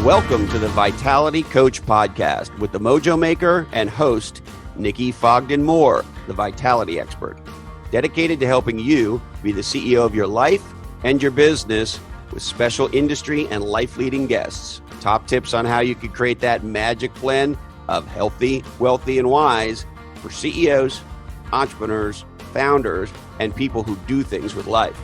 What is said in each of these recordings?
Welcome to the Vitality Coach Podcast with the Mojo maker and host, Nikki Fogden-Moore, the Vitality expert, dedicated to helping you be the CEO of your life and your business with special industry and life-leading guests. Top tips on how you can create that magic blend of healthy, wealthy, and wise for CEOs, entrepreneurs, founders, and people who do things with life.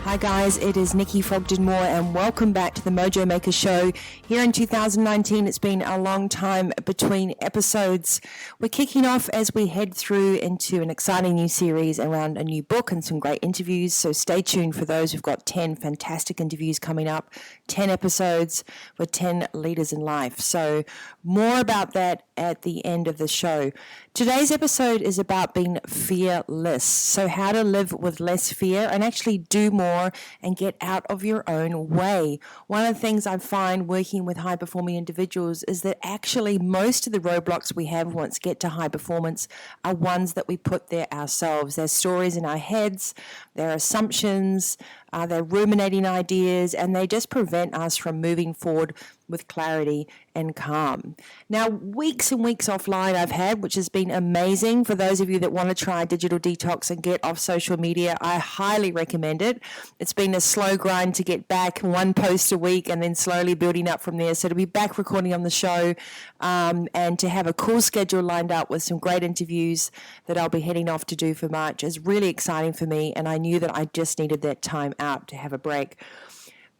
Hi guys, it is Nikki Fogden-Moore and welcome back to the Mojo Maker Show. Here in 2019, it's been a long time between episodes. We're kicking off as we head through into an exciting new series around a new book and some great interviews. So stay tuned for those. We've got 10 fantastic interviews coming up, 10 episodes with 10 leaders in life. So more about that at the end of the show. Today's episode is about being fearless. So how to live with less fear and actually do more and get out of your own way. One of the things I find working with high-performing individuals is that actually most of the roadblocks we have once we get to high performance are ones that we put there ourselves. There's stories in our heads, there are assumptions, they're ruminating ideas, and they just prevent us from moving forward with clarity and calm. Now, weeks and weeks offline I've had, which has been amazing. For those of you that want to try digital detox and get off social media, I highly recommend it. It's been a slow grind to get back, one post a week and then slowly building up from there. So to be back recording on the show and to have a cool schedule lined up with some great interviews that I'll be heading off to do for March is really exciting for me, and I knew that I just needed that time out to have a break.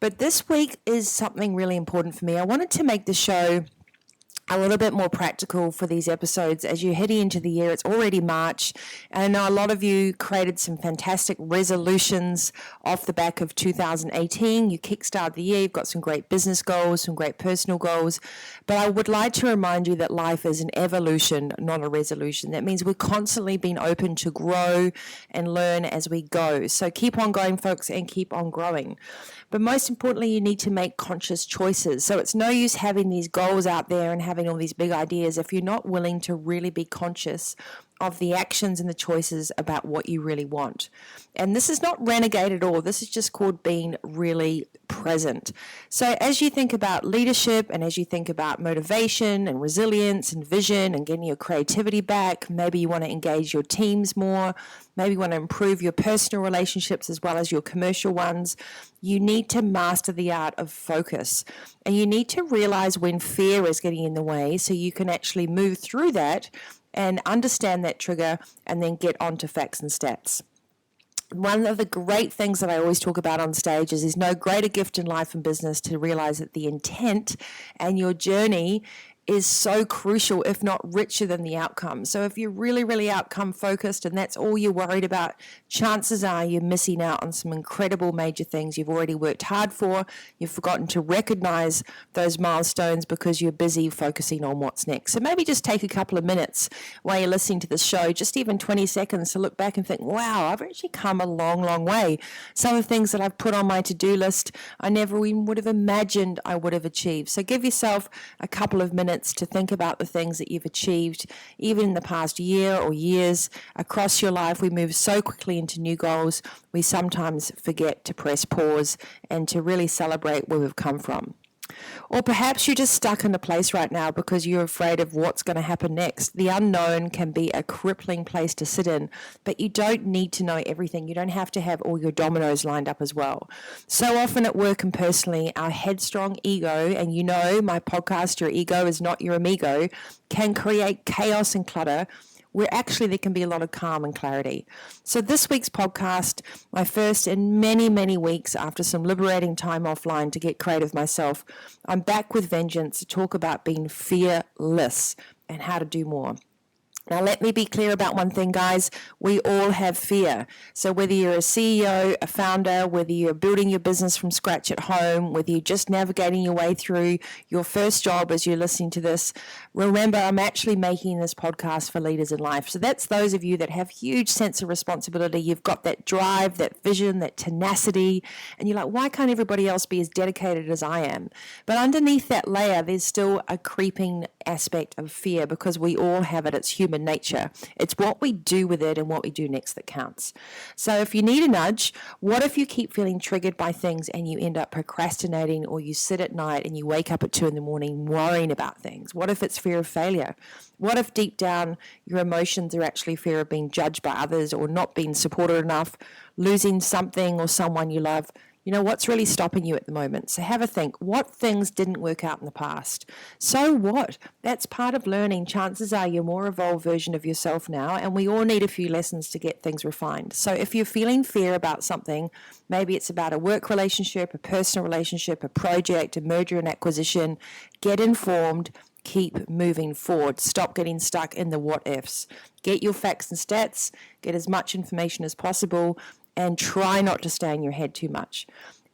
But this week is something really important for me. I wanted to make the show a little bit more practical for these episodes as you're heading into the year. It's already March, and I know a lot of you created some fantastic resolutions off the back of 2018. You kickstarted the year, you've got some great business goals, some great personal goals, but I would like to remind you that life is an evolution, not a resolution. That means we're constantly being open to grow and learn as we go. So keep on going, folks, and keep on growing. But most importantly, you need to make conscious choices. So it's no use having these goals out there and having all these big ideas if you're not willing to really be conscious of the actions and the choices about what you really want. And this is not renegade at all. This is just called being really present. So as you think about leadership and as you think about motivation and resilience and vision and getting your creativity back, maybe you want to engage your teams more, maybe you want to improve your personal relationships as well as your commercial ones, you need to master the art of focus. And you need to realize when fear is getting in the way so you can actually move through that and understand that trigger and then get on to facts and stats. One of the great things that I always talk about on stage is there's no greater gift in life and business to realize that the intent and your journey is so crucial, if not richer than the outcome. So if you're really, really outcome focused and that's all you're worried about, chances are you're missing out on some incredible major things you've already worked hard for. You've forgotten to recognize those milestones because you're busy focusing on what's next. So maybe just take a couple of minutes while you're listening to the show, just even 20 seconds to look back and think, wow, I've actually come a long, long way. Some of the things that I've put on my to-do list, I never even would have imagined I would have achieved. So give yourself a couple of minutes to think about the things that you've achieved, even in the past year or years across your life. We move so quickly into new goals, we sometimes forget to press pause and to really celebrate where we've come from. Or perhaps you're just stuck in a place right now because you're afraid of what's going to happen next. The unknown can be a crippling place to sit in, but you don't need to know everything. You don't have to have all your dominoes lined up as well. So often at work and personally, our headstrong ego, and you know my podcast, Your Ego is Not Your Amigo, can create chaos and clutter where actually there can be a lot of calm and clarity. So this week's podcast, my first in many, many weeks after some liberating time offline to get creative myself, I'm back with vengeance to talk about being fearless and how to do more. Now, let me be clear about one thing, guys. We all have fear. So whether you're a CEO, a founder, whether you're building your business from scratch at home, whether you're just navigating your way through your first job as you're listening to this, remember, I'm actually making this podcast for leaders in life. So that's those of you that have huge sense of responsibility. You've got that drive, that vision, that tenacity, and you're like, why can't everybody else be as dedicated as I am? But underneath that layer, there's still a creeping aspect of fear because we all have it. It's human human nature. It's what we do with it and what we do next that counts. So if you need a nudge, what if you keep feeling triggered by things and you end up procrastinating, or you sit at night and you wake up at 2 a.m. worrying about things? What if it's fear of failure? What if deep down your emotions are actually fear of being judged by others, or not being supported enough, losing something or someone you love? What's really stopping you at the moment? So have a think. What things didn't work out in the past? So what? That's part of learning. Chances are you're a more evolved version of yourself now, and we all need a few lessons to get things refined. So if you're feeling fear about something, maybe it's about a work relationship, a personal relationship, a project, a merger and acquisition, get informed. Keep moving forward. Stop getting stuck in the what ifs. Get your facts and stats, get as much information as possible, and try not to stay in your head too much.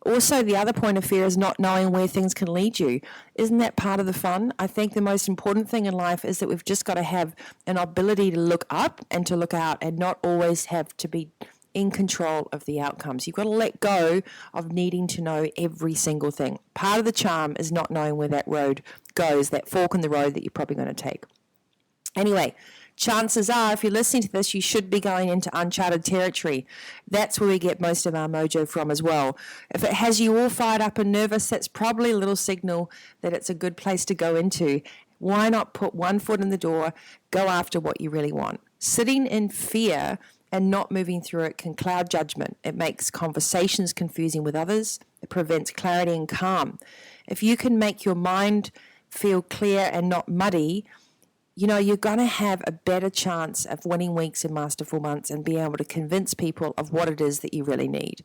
Also, the other point of fear is not knowing where things can lead you. Isn't that part of the fun? I think the most important thing in life is that we've just got to have an ability to look up and to look out, and not always have to be in control of the outcomes. You've got to let go of needing to know every single thing. Part of the charm is not knowing where that road goes, that fork in the road that you're probably going to take. Anyway, chances are, if you're listening to this, you should be going into uncharted territory. That's where we get most of our mojo from as well. If it has you all fired up and nervous, that's probably a little signal that it's a good place to go into. Why not put one foot in the door, go after what you really want? Sitting in fear and not moving through it can cloud judgment. It makes conversations confusing with others. It prevents clarity and calm. If you can make your mind feel clear and not muddy, you're going to have a better chance of winning weeks and masterful months and be able to convince people of what it is that you really need.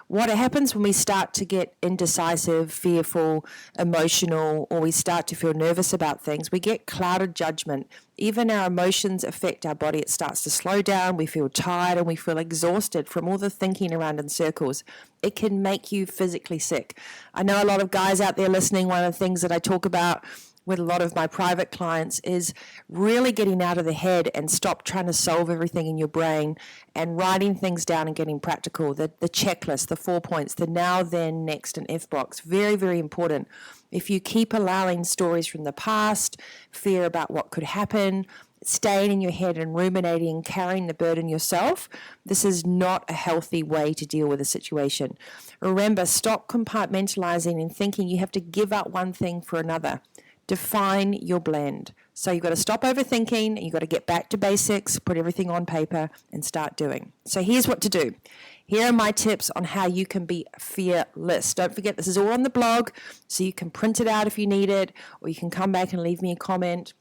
What happens when we start to get indecisive, fearful, emotional, or we start to feel nervous about things, we get clouded judgment. Even our emotions affect our body. It starts to slow down. We feel tired and we feel exhausted from all the thinking around in circles. It can make you physically sick. I know a lot of guys out there listening. One of the things that I talk about with a lot of my private clients is really getting out of the head and stop trying to solve everything in your brain and writing things down and getting practical. The checklist, the 4 points, the now, then, next, and if box. Very, very important. If you keep allowing stories from the past, fear about what could happen, staying in your head and ruminating and carrying the burden yourself, this is not a healthy way to deal with a situation. Remember, stop compartmentalizing and thinking you have to give up one thing for another. Define your blend. So you've got to stop overthinking, and you've got to get back to basics, put everything on paper, and start doing. So here's what to do. Here are my tips on how you can be fearless. Don't forget, this is all on the blog, so you can print it out if you need it, or you can come back and leave me a comment.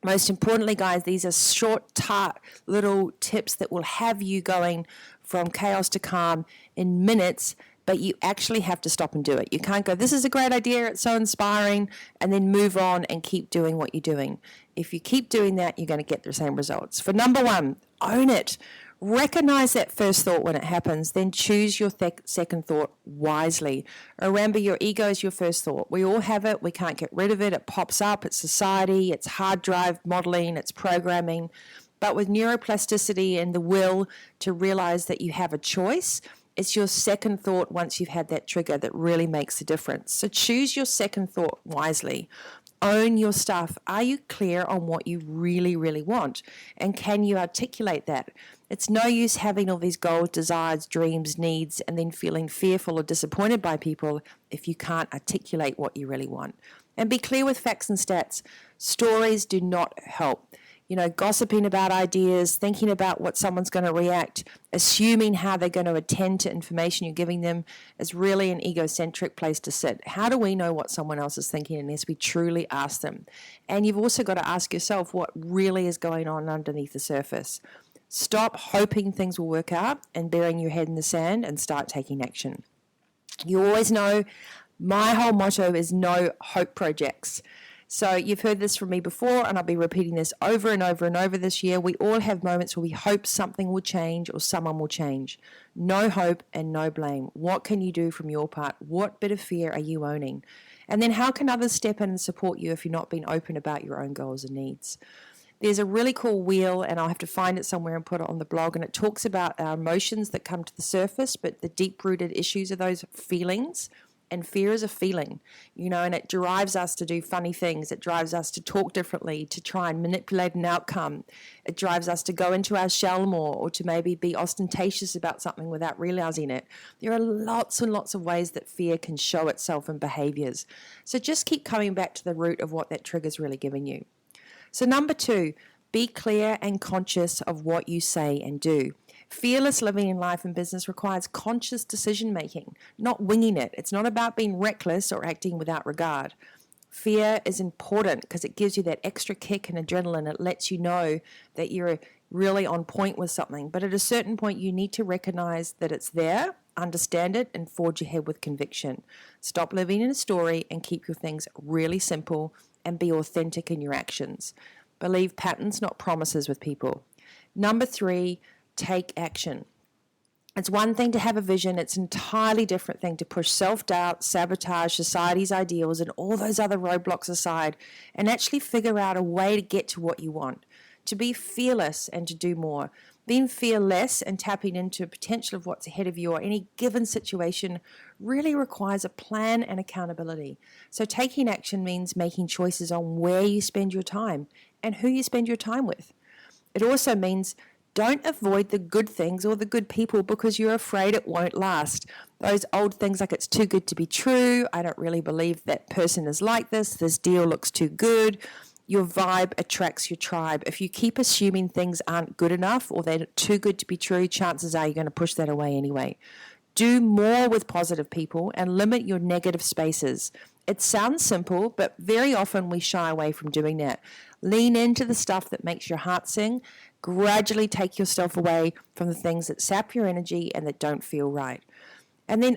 Most importantly, guys, these are short, tart little tips that will have you going from chaos to calm in minutes, but you actually have to stop and do it. You can't go, this is a great idea, it's so inspiring, and then move on and keep doing what you're doing. If you keep doing that, you're going to get the same results. For number one, own it. Recognize that first thought when it happens, then choose your second thought wisely. Remember, your ego is your first thought. We all have it. We can't get rid of it. It pops up. It's society. It's hard drive modeling. It's programming. But with neuroplasticity and the will to realize that you have a choice, it's your second thought once you've had that trigger that really makes the difference. So choose your second thought wisely. Own your stuff. Are you clear on what you really, really want? And can you articulate that? It's no use having all these goals, desires, dreams, needs, and then feeling fearful or disappointed by people if you can't articulate what you really want. And be clear with facts and stats. Stories do not help. Gossiping about ideas, thinking about what someone's going to react, assuming how they're going to attend to information you're giving them is really an egocentric place to sit. How do we know what someone else is thinking unless we truly ask them? And you've also got to ask yourself what really is going on underneath the surface. Stop hoping things will work out and burying your head in the sand and start taking action. You always know my whole motto is no hope projects. So you've heard this from me before, and I'll be repeating this over and over and over this year. We all have moments where we hope something will change or someone will change. No hope and no blame. What can you do from your part? What bit of fear are you owning? And then how can others step in and support you if you're not being open about your own goals and needs? There's a really cool wheel, and I'll have to find it somewhere and put it on the blog, and it talks about our emotions that come to the surface, but the deep-rooted issues of those feelings And fear is a feeling, and it drives us to do funny things. It drives us to talk differently, to try and manipulate an outcome. It drives us to go into our shell more, or to maybe be ostentatious about something without realizing it. There are lots and lots of ways that fear can show itself in behaviors. So just keep coming back to the root of what that trigger is really giving you. So number 2, be clear and conscious of what you say and do. Fearless living in life and business requires conscious decision making, not winging it. It's not about being reckless or acting without regard. Fear is important because it gives you that extra kick and adrenaline. It lets you know that you're really on point with something. But at a certain point, you need to recognize that it's there, understand it, and forge ahead with conviction. Stop living in a story and keep your things really simple and be authentic in your actions. Believe patterns, not promises with people. Number 3, take action. It's one thing to have a vision. It's an entirely different thing to push self-doubt, sabotage, society's ideals, and all those other roadblocks aside and actually figure out a way to get to what you want, to be fearless and to do more. Being fearless and tapping into the potential of what's ahead of you or any given situation really requires a plan and accountability. So taking action means making choices on where you spend your time and who you spend your time with. It also means don't avoid the good things or the good people because you're afraid it won't last. Those old things like it's too good to be true, I don't really believe that person is like this deal looks too good. Your vibe attracts your tribe. If you keep assuming things aren't good enough or they're too good to be true, chances are you're going to push that away anyway. Do more with positive people and limit your negative spaces. It sounds simple, but very often we shy away from doing that. Lean into the stuff that makes your heart sing. Gradually take yourself away from the things that sap your energy and that don't feel right. And then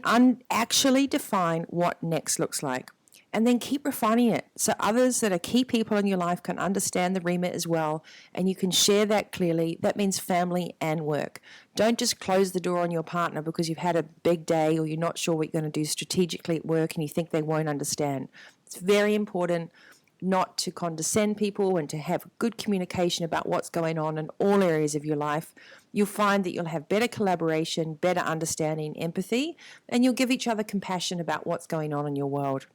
actually define what next looks like. And then keep refining it so others that are key people in your life can understand the remit as well, and you can share that clearly. That means family and work. Don't just close the door on your partner because you've had a big day or you're not sure what you're going to do strategically at work and you think they won't understand. It's very important not to condescend people and to have good communication about what's going on in all areas of your life. You'll find that you'll have better collaboration, better understanding, empathy, and you'll give each other compassion about what's going on in your world.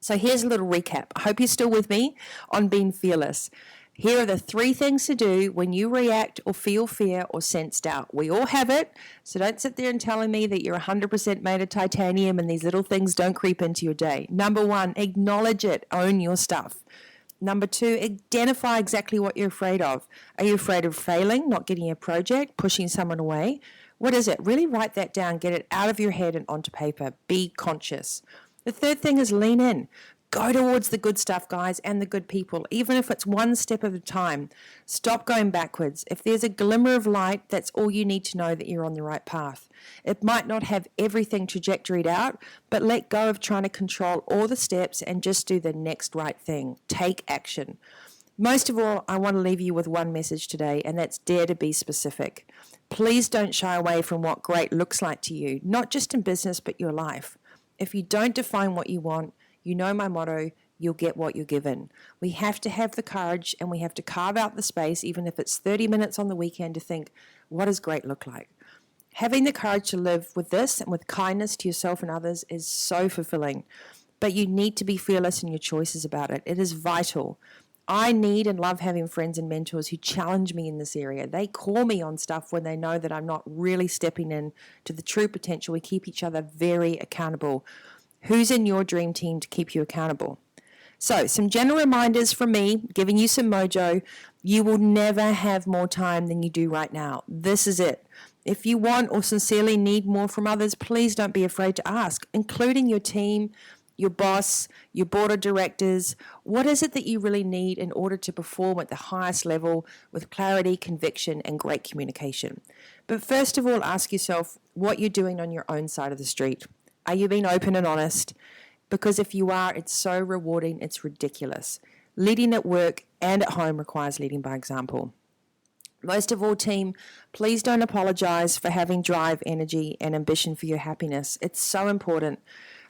So here's a little recap. I hope you're still with me on being fearless. Here are the 3 things to do when you react or feel fear or sense doubt. We all have it, so don't sit there and telling me that you're 100% made of titanium and these little things don't creep into your day. Number 1, acknowledge it. Own your stuff. Number 2, identify exactly what you're afraid of. Are you afraid of failing, not getting a project, pushing someone away? What is it? Really write that down. Get it out of your head and onto paper. Be conscious. The 3rd thing is lean in. Go towards the good stuff, guys, and the good people, even if it's one step at a time. Stop going backwards. If there's a glimmer of light, that's all you need to know that you're on the right path. It might not have everything trajectoried out, but let go of trying to control all the steps and just do the next right thing. Take action. Most of all, I want to leave you with one message today, and that's dare to be specific. Please don't shy away from what great looks like to you, not just in business, but your life. If you don't define what you want, you know my motto, you'll get what you're given. We have to have the courage and we have to carve out the space, even if it's 30 minutes on the weekend, to think, what does great look like? Having the courage to live with this and with kindness to yourself and others is so fulfilling. But you need to be fearless in your choices about it. It is vital. I need and love having friends and mentors who challenge me in this area. They call me on stuff when they know that I'm not really stepping in to the true potential. We keep each other very accountable. Who's in your dream team to keep you accountable? So, some general reminders from me, giving you some mojo. You will never have more time than you do right now. This is it. If you want or sincerely need more from others, please don't be afraid to ask, including your team, your boss, your board of directors. What is it that you really need in order to perform at the highest level with clarity, conviction, and great communication? But first of all, ask yourself what you're doing on your own side of the street. Are you being open and honest? Because if you are, it's so rewarding, it's ridiculous. Leading at work and at home requires leading by example. Most of all, team, please don't apologize for having drive, energy, and ambition for your happiness. It's so important.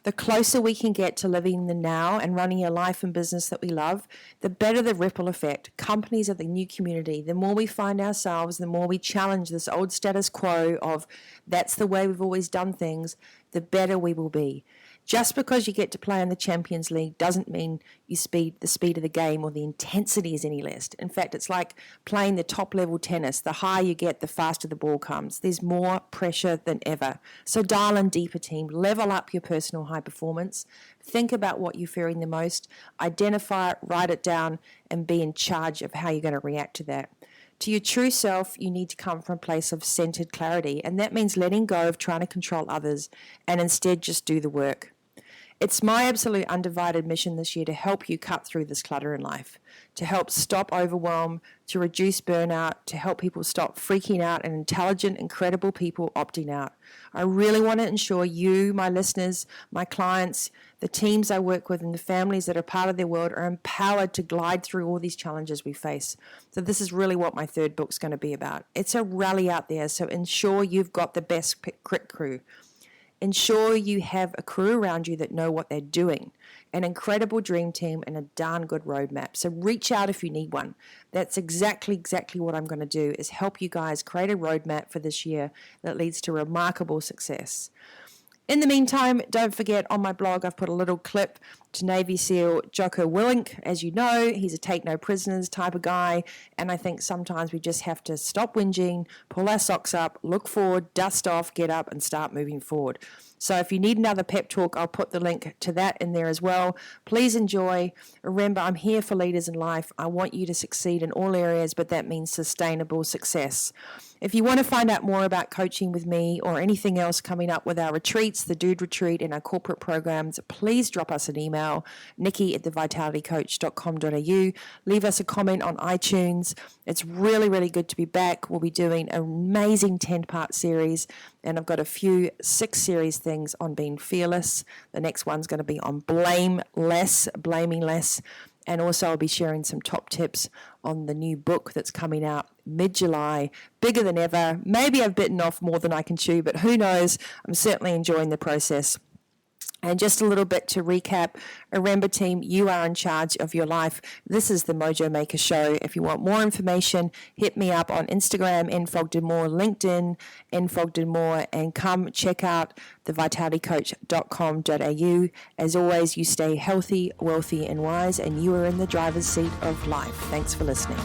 The closer we can get to living the now and running a life and business that we love, the better the ripple effect. Companies are the new community. The more we find ourselves, the more we challenge this old status quo of that's the way we've always done things, the better we will be. Just because you get to play in the Champions League doesn't mean the speed of the game or the intensity is any less. In fact, it's like playing the top level tennis. The higher you get, the faster the ball comes. There's more pressure than ever. So dial in deeper, team. Level up your personal high performance. Think about what you're fearing the most. Identify it, write it down, and be in charge of how you're going to react to that. To your true self, you need to come from a place of centered clarity, and that means letting go of trying to control others and instead just do the work. It's my absolute undivided mission this year to help you cut through this clutter in life, to help stop overwhelm, to reduce burnout, to help people stop freaking out and intelligent, incredible people opting out. I really want to ensure you, my listeners, my clients, the teams I work with, and the families that are part of their world are empowered to glide through all these challenges we face. So this is really what my third book's going to be about. It's a rally out there, so ensure you've got the best crit crew. Ensure you have a crew around you that know what they're doing, an incredible dream team, and a darn good roadmap. So reach out if you need one. That's exactly what I'm going to do, is help you guys create a roadmap for this year that leads to remarkable success. In the meantime, don't forget, on my blog, I've put a little clip to Navy SEAL Jocko Willink. As you know, he's a take no prisoners type of guy, and I think sometimes we just have to stop whinging, pull our socks up, look forward, dust off, get up, and start moving forward. So if you need another pep talk, I'll put the link to that in there as well. Please enjoy. Remember, I'm here for leaders in life. I want you to succeed in all areas, but that means sustainable success. If you want to find out more about coaching with me or anything else coming up with our retreats, the Dude Retreat, and our corporate programs, please drop us an email, nikki@thevitalitycoach.com.au. Leave us a comment on iTunes. It's really good to be back. We'll be doing an amazing 10-part series, and I've got a few 6-series things on being fearless. The next one's going to be on blaming less. And also I'll be sharing some top tips on the new book that's coming out mid-July, bigger than ever. Maybe I've bitten off more than I can chew, but who knows? I'm certainly enjoying the process. And just a little bit to recap, remember team, you are in charge of your life. This is the Mojo Maker Show. If you want more information, hit me up on Instagram, Fogden-Moore, LinkedIn, Fogden-Moore, and come check out thevitalitycoach.com.au. As always, you stay healthy, wealthy, and wise, and you are in the driver's seat of life. Thanks for listening.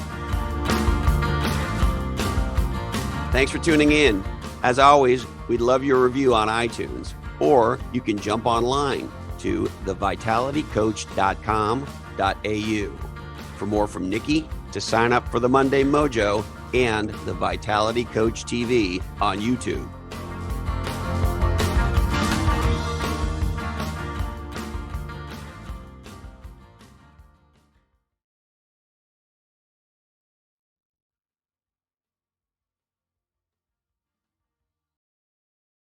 Thanks for tuning in. As always, we'd love your review on iTunes. Or you can jump online to thevitalitycoach.com.au for more from Nikki, to sign up for the Monday Mojo and the Vitality Coach TV on YouTube.